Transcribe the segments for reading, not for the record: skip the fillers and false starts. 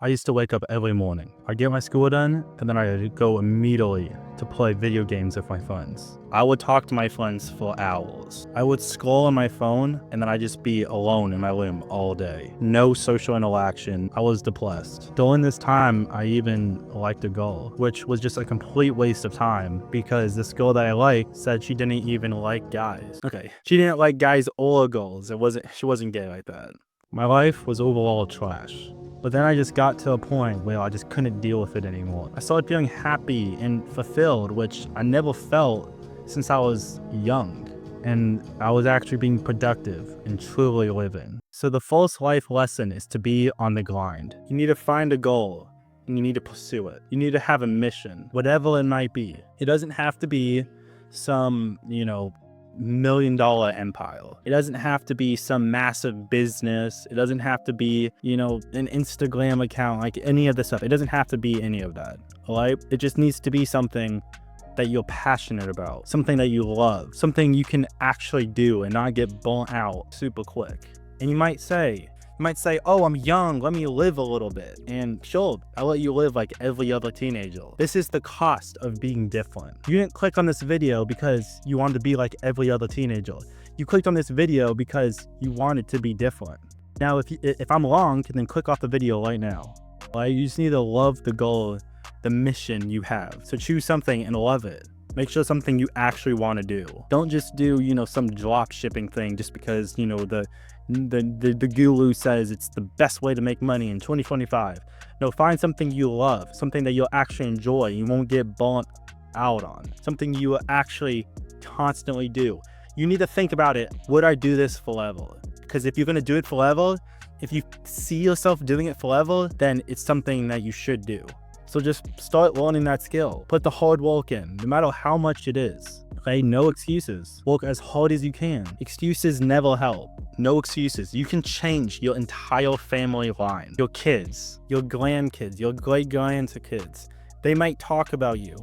I used to wake up every morning. I'd get my school done, and then I'd go immediately to play video games with my friends. I would talk to my friends for hours. I would scroll on my phone, and then I'd just be alone in my room all day. No social interaction. I was depressed. During this time, I even liked a girl, which was just a complete waste of time because this girl that I liked said she didn't even like guys. Okay, she didn't like guys or girls. She wasn't gay like that. My life was overall trash. But then I just got to a point where I just couldn't deal with it anymore. I started feeling happy and fulfilled, which I never felt since I was young. And I was actually being productive and truly living. So the first life lesson is to be on the grind. You need to find a goal and you need to pursue it. You need to have a mission, whatever it might be. It doesn't have to be some, $1 million empire. It doesn't have to be some massive business. It doesn't have to be, an Instagram account, like any of this stuff. It doesn't have to be any of that, all right? It just needs to be something that you're passionate about, something that you love, something you can actually do and not get burnt out super quick. And you might say, oh, I'm young, let me live a little bit. And sure, I'll let you live like every other teenager. This is the cost of being different. You didn't click on this video because you wanted to be like every other teenager. You clicked on this video because you wanted to be different. Now, if I'm wrong, then click off the video right now. Right? You just need to love the goal, the mission you have. So choose something and love it. Make sure it's something you actually want to do. Don't just do, some drop shipping thing just because, the guru says it's the best way to make money in 2025. No, find something you love, something that you'll actually enjoy, you won't get burnt out on, something you will actually constantly do. You need to think about it. Would I do this forever? Because if you're going to do it forever, if you see yourself doing it forever, then it's something that you should do. So just start learning that skill. Put the hard work in, no matter how much it is. Okay, no excuses. Work as hard as you can. Excuses never help. No excuses. You can change your entire family line. Your kids, your grandkids, your great-grandkids. They might talk about you.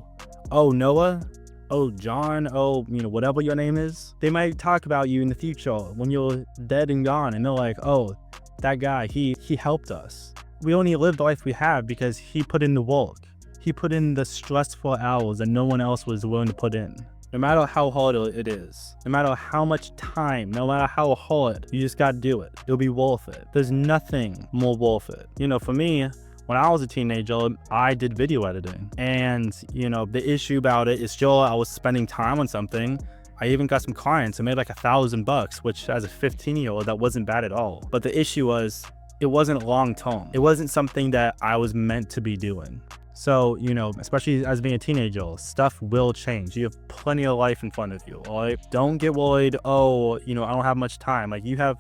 Oh, Noah? Oh, John? Oh, whatever your name is. They might talk about you in the future when you're dead and gone. And they're like, oh, that guy, he helped us. We only live the life we have because he put in the work. He put in the stressful hours that no one else was willing to put in. No matter how hard it is, no matter how much time, no matter how hard, you just gotta do it. It'll be worth it. There's nothing more worth it. For me, when I was a teenager, I did video editing. And, the issue about it is sure, I was spending time on something. I even got some clients. I made like $1,000, which as a 15-year-old, that wasn't bad at all. But the issue was, it wasn't long term. It wasn't something that I was meant to be doing. So, especially as being a teenager, stuff will change. You have plenty of life in front of you, all right? Don't get worried, oh, I don't have much time. Like, you have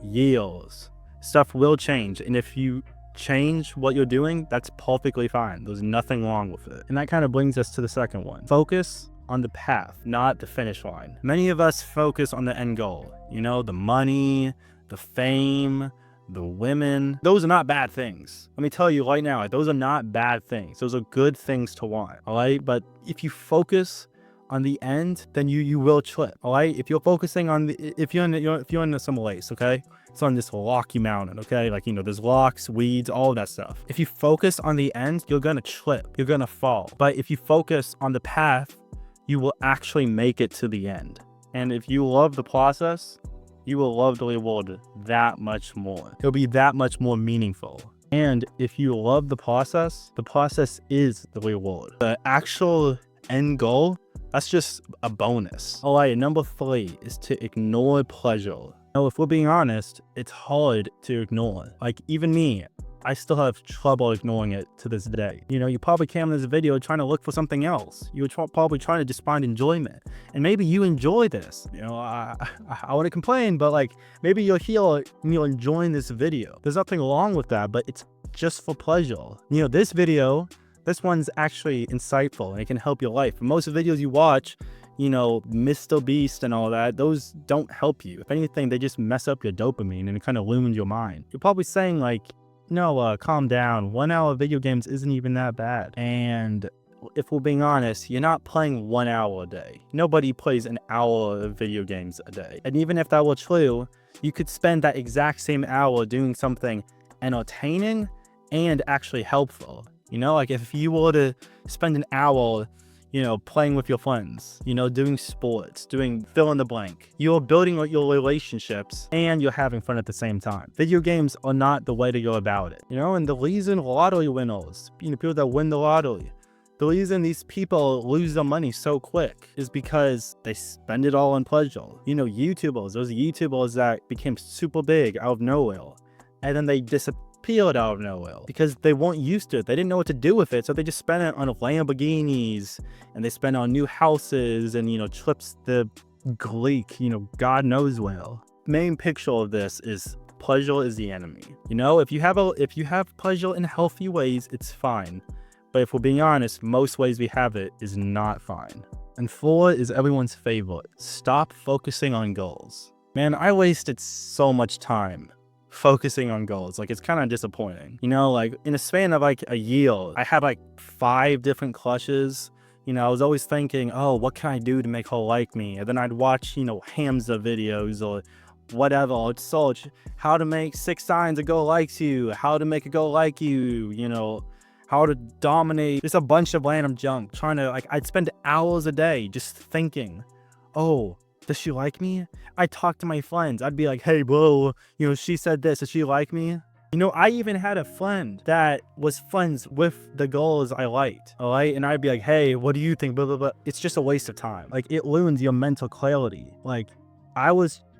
years. Stuff will change. And if you change what you're doing, that's perfectly fine. There's nothing wrong with it. And that kind of brings us to the second one. Focus on the path, not the finish line. Many of us focus on the end goal. The money, the fame, the women. Those are not bad things. Let me tell you right now, those are not bad things. Those are good things to want, all right? But if you focus on the end, then you will trip, all right? If you're focusing on if you're in some place, okay? It's on this rocky mountain, okay? Like, there's rocks, weeds, all of that stuff. If you focus on the end, you're gonna trip, you're gonna fall. But if you focus on the path, you will actually make it to the end. And if you love the process, you will love the reward that much more. It'll be that much more meaningful. And if you love the process is the reward. The actual end goal, that's just a bonus. All right, number 3 is to ignore pleasure. Now, if we're being honest, it's hard to ignore. Like, even me, I still have trouble ignoring it to this day. You probably came in this video trying to look for something else. You were probably trying to just find enjoyment. And maybe you enjoy this. I want to complain, but like, maybe you're here and you're enjoying this video. There's nothing wrong with that, but it's just for pleasure. This video, this one's actually insightful and it can help your life. Most of the videos you watch, Mr. Beast and all that, those don't help you. If anything, they just mess up your dopamine and it kind of ruins your mind. You're probably saying like, no, calm down. 1 hour of video games isn't even that bad. And if we're being honest, you're not playing 1 hour a day. Nobody plays an hour of video games a day. And even if that were true, you could spend that exact same hour doing something entertaining and actually helpful. You know, like if you were to spend an hour, you know, playing with your friends, you know, doing sports, doing fill in the blank, you're building your relationships and you're having fun at the same time. Video games are not the way to go about it, you know, and the reason lottery winners, you know, people that win the lottery, the reason these people lose their money so quick is because they spend it all on pleasure. You know, YouTubers, those YouTubers that became super big out of nowhere, and then they disappeared out of nowhere because they weren't used to it. They didn't know what to do with it, so they just spent it on Lamborghinis, and they spent it on new houses and, you know, trips to Greek, you know, God knows where. Main picture of this is pleasure is the enemy. You know, if you have pleasure in healthy ways, it's fine. But if we're being honest, most ways we have it is not fine. And 4 is everyone's favorite. Stop focusing on goals. Man, I wasted so much time focusing on goals. Like, it's kind of disappointing. You know, like in a span of like a year, I had like 5 different crushes. You know, I was always thinking, oh, what can I do to make her like me? And then I'd watch, you know, Hamza videos or whatever. I'd search how to make 6 signs a girl likes you, how to make a girl like you, you know, how to dominate, just a bunch of random junk, trying to, like, I'd spend hours a day just thinking, oh, does she like me? I'd talk to my friends. I'd be like, hey, bro, you know, she said this. Does she like me? You know, I even had a friend that was friends with the girls I liked, all right? And I'd be like, hey, what do you think? Blah, blah, blah. It's just a waste of time. Like, it ruins your mental clarity. Like,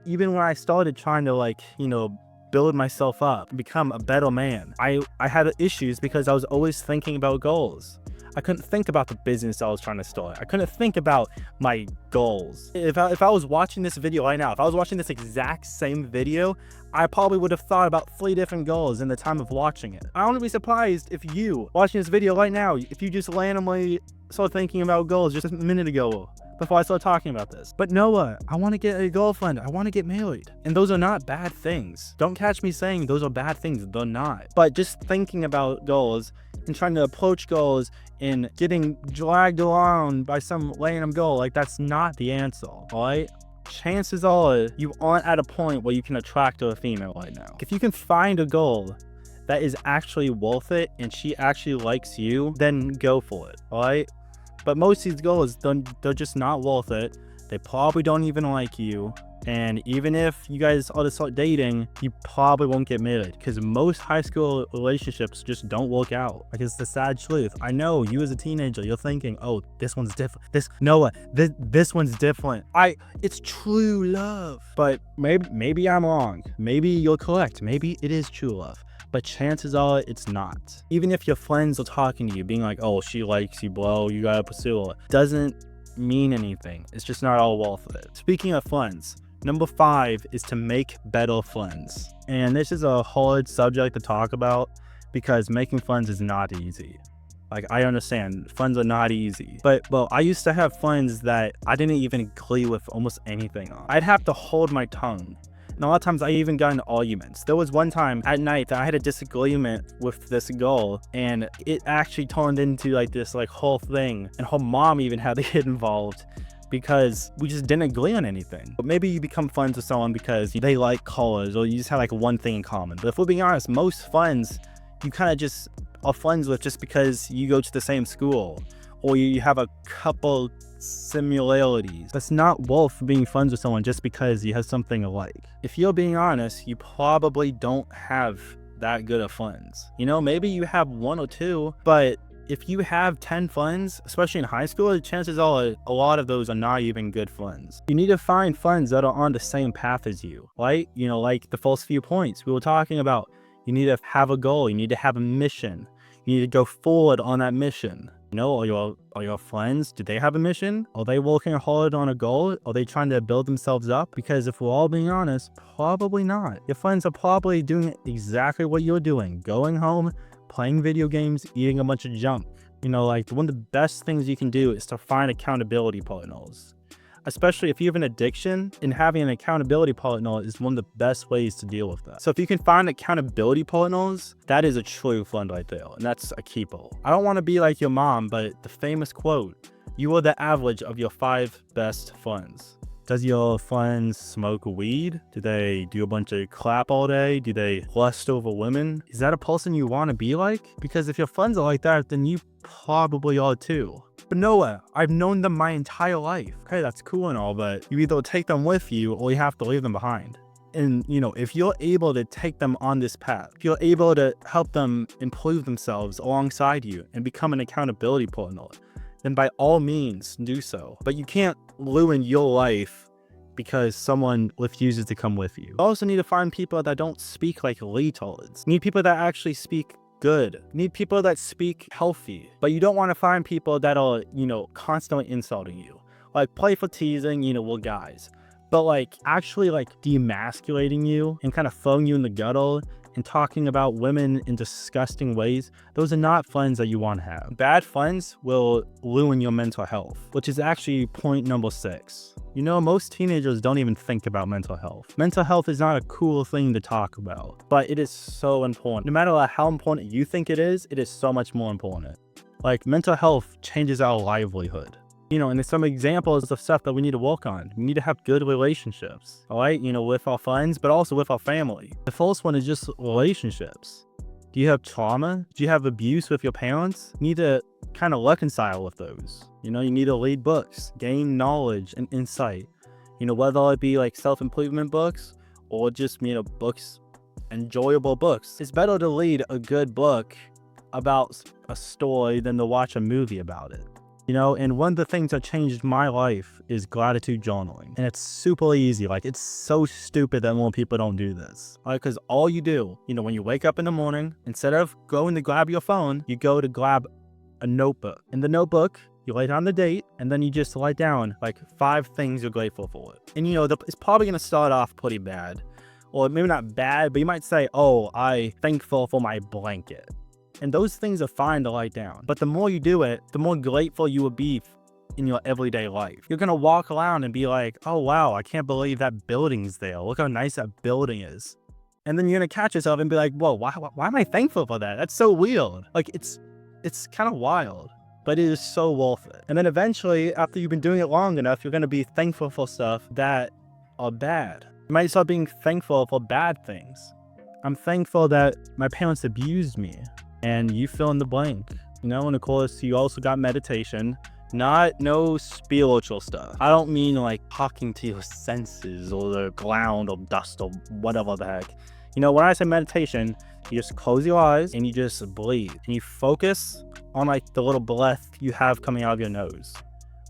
even when I started trying to, like, you know, build myself up, become a better man, I had issues because I was always thinking about goals. I couldn't think about the business I was trying to start. I couldn't think about my goals. If I was watching this video right now, if I was watching this exact same video, I probably would have thought about 3 different goals in the time of watching it. I wouldn't be surprised if you, watching this video right now, if you just randomly start thinking about goals just a minute ago before I started talking about this. But Noah, I want to get a girlfriend. I want to get married. And those are not bad things. Don't catch me saying those are bad things. They're not. But just thinking about goals and trying to approach goals and getting dragged around by some random goal, like, that's not the answer, all right? Chances are you aren't at a point where you can attract a female right now. If you can find a goal that is actually worth it and she actually likes you, then go for it, all right? But most of these goals, they're just not worth it. They probably don't even like you. And even if you guys are to start dating, you probably won't get married because most high school relationships just don't work out. Like, it's the sad truth. I know you as a teenager, you're thinking, oh, this one's different. This one's different. It's true love. But maybe I'm wrong. Maybe you're correct. Maybe it is true love. But chances are it's not. Even if your friends are talking to you, being like, oh, she likes you, bro, you gotta pursue her, doesn't mean anything. It's just not all worth it. Speaking of friends, number 5 is to make better friends. And this is a hard subject to talk about because making friends is not easy. Like, I understand friends are not easy, but well, I used to have friends that I didn't even agree with almost anything on. I'd have to hold my tongue. And a lot of times I even got into arguments. There was one time at night that I had a disagreement with this girl, and it actually turned into like this like whole thing, and her mom even had to get involved because we just didn't agree on anything. But maybe you become friends with someone because they like colors, or you just have like one thing in common. But if we're being honest, most friends you kind of just are friends with just because you go to the same school, or you have a couple similarities. That's not worth being friends with someone just because you have something alike. If you're being honest, you probably don't have that good of friends. You know, maybe you have 1 or 2, but if you have 10 friends, especially in high school, chances are a lot of those are not even good friends. You need to find friends that are on the same path as you, right? You know, like the first few points we were talking about. You need to have a goal. You need to have a mission. You need to go forward on that mission. You know, are your friends, do they have a mission? Are they working hard on a goal? Are they trying to build themselves up? Because if we're all being honest, probably not. Your friends are probably doing exactly what you're doing. Going home, playing video games, eating a bunch of junk. You know, like, one of the best things you can do is to find accountability partners. Especially if you have an addiction, and having an accountability partner is one of the best ways to deal with that. So if you can find accountability partners, that is a true friend right there, and that's a keeper. I don't want to be like your mom, but the famous quote, you are the average of your 5 best friends. Does your friends smoke weed? Do they do a bunch of clap all day? Do they lust over women? Is that a person you want to be like? Because if your friends are like that, then you probably are too. But Noah, I've known them my entire life. Okay, that's cool and all, but you either take them with you or you have to leave them behind. And, if you're able to take them on this path, if you're able to help them improve themselves alongside you and become an accountability partner, then by all means do so. But you can't ruin your life because someone refuses to come with you. You also need to find people that don't speak like retards. You need people that actually speak good. You need people that speak healthy. But you don't want to find people that are, constantly insulting you. Like playful teasing, we're guys. But actually demasculating you and kind of throwing you in the gutter and talking about women in disgusting ways, those are not friends that you want to have. Bad friends will ruin your mental health, which is actually point number 6. Most teenagers don't even think about mental health. Mental health is not a cool thing to talk about, but it is so important. No matter how important you think it is so much more important. Mental health changes our livelihood. And there's some examples of stuff that we need to work on. We need to have good relationships, all right? With our friends, but also with our family. The first one is just relationships. Do you have trauma? Do you have abuse with your parents? You need to kind of reconcile with those. You need to read books, gain knowledge and insight. Whether it be self-improvement books or just, books, enjoyable books. It's better to read a good book about a story than to watch a movie about it. And one of the things that changed my life is gratitude journaling. And it's super easy. It's so stupid that more people don't do this. Because all you do, when you wake up in the morning, instead of going to grab your phone, you go to grab a notebook. In the notebook, you write down the date, and then you just write down 5 things you're grateful for. And it's probably going to start off pretty bad. Or maybe not bad, but you might say, oh, I'm thankful for my blanket. And those things are fine to write down. But the more you do it, the more grateful you will be in your everyday life. You're going to walk around and be like, oh, wow, I can't believe that building's there. Look how nice that building is. And then you're going to catch yourself and be like, whoa, why am I thankful for that? That's so weird. It's kind of wild, but it is so worth it. And then eventually, after you've been doing it long enough, you're going to be thankful for stuff that are bad. You might start being thankful for bad things. I'm thankful that my parents abused me. And you fill in the blank, and of course you also got meditation, no spiritual stuff. I don't mean talking to your senses or the ground or dust or whatever the heck. When I say meditation, you just close your eyes and you just breathe and you focus on the little breath you have coming out of your nose.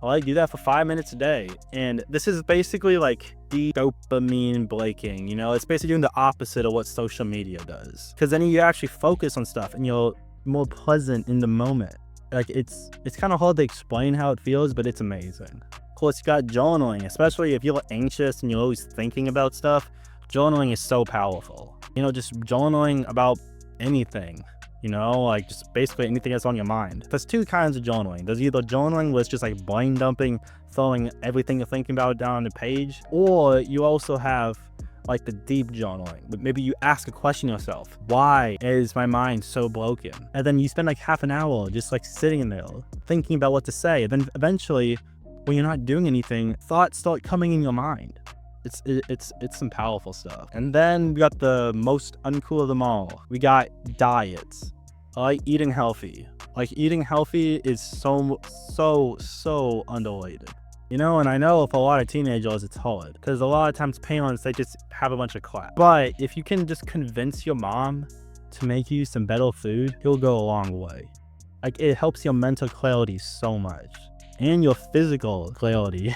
Do that for 5 minutes a day. And this is basically the dopamine breaking, it's basically doing the opposite of what social media does. Because then you actually focus on stuff and you're more present in the moment. It's kind of hard to explain how it feels, but it's amazing. Of course, you got journaling, especially if you're anxious and you're always thinking about stuff. Journaling is so powerful. Just journaling about anything. Just basically anything that's on your mind. There's 2 kinds of journaling. There's either journaling where it's just brain dumping, throwing everything you're thinking about down on the page, or you also have the deep journaling. Maybe you ask a question yourself. Why is my mind so broken? And then you spend half an hour just sitting there thinking about what to say. And then eventually, when you're not doing anything, thoughts start coming in your mind. It's some powerful stuff. And then we got the most uncool of them all. We got diets. Eating healthy. Eating healthy is so underrated. And I know for a lot of teenagers it's hard because a lot of times parents, they just have a bunch of crap. But if you can just convince your mom to make you some better food, it'll go a long way. It helps your mental clarity so much and your physical clarity.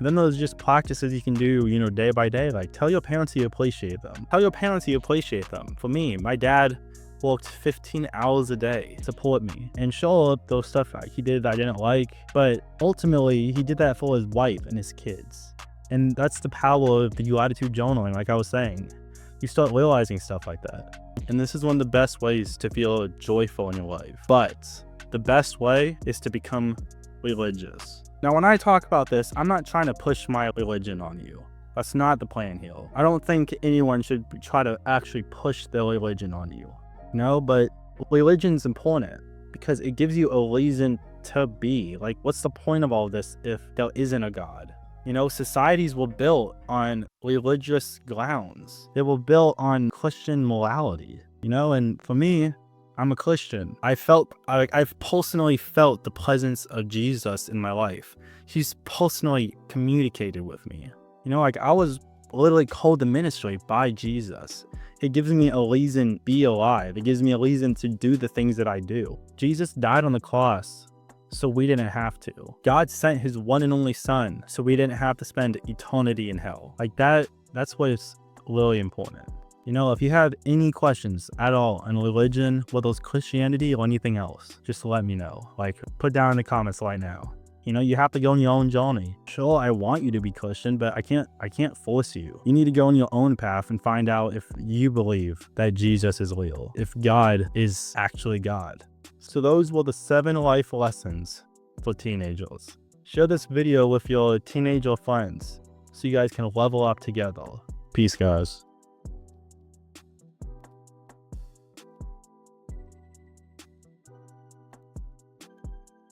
Then there's just practices you can do, day by day. Tell your parents you appreciate them. Tell your parents you appreciate them. For me, my dad worked 15 hours a day to support me. And sure, those stuff he did that I didn't like, but ultimately he did that for his wife and his kids. And that's the power of the gratitude journaling, like I was saying. You start realizing stuff like that. And this is one of the best ways to feel joyful in your life. But the best way is to become religious. Now, when I talk about this, I'm not trying to push my religion on you. That's not the plan here. I don't think anyone should try to actually push their religion on you. But religion's important because it gives you a reason to be. What's the point of all this if there isn't a God? You know, societies were built on religious grounds. They were built on Christian morality, you know, and for me, I'm a Christian. I've personally felt the presence of Jesus in my life. He's personally communicated with me. You know, like I was literally called to ministry by Jesus. It gives me a reason to be alive. It gives me a reason to do the things that I do. Jesus died on the cross so we didn't have to. God sent his one and only son so we didn't have to spend eternity in hell. Like that's what is really important. You know, if you have any questions at all on religion, whether it's Christianity or anything else, just let me know. Like, put down in the comments right now. You know, you have to go on your own journey. Sure, I want you to be Christian, but I can't force you. You need to go on your own path and find out if you believe that Jesus is real, if God is actually God. So those were the 7 life lessons for teenagers. Share this video with your teenager friends so you guys can level up together. Peace, guys.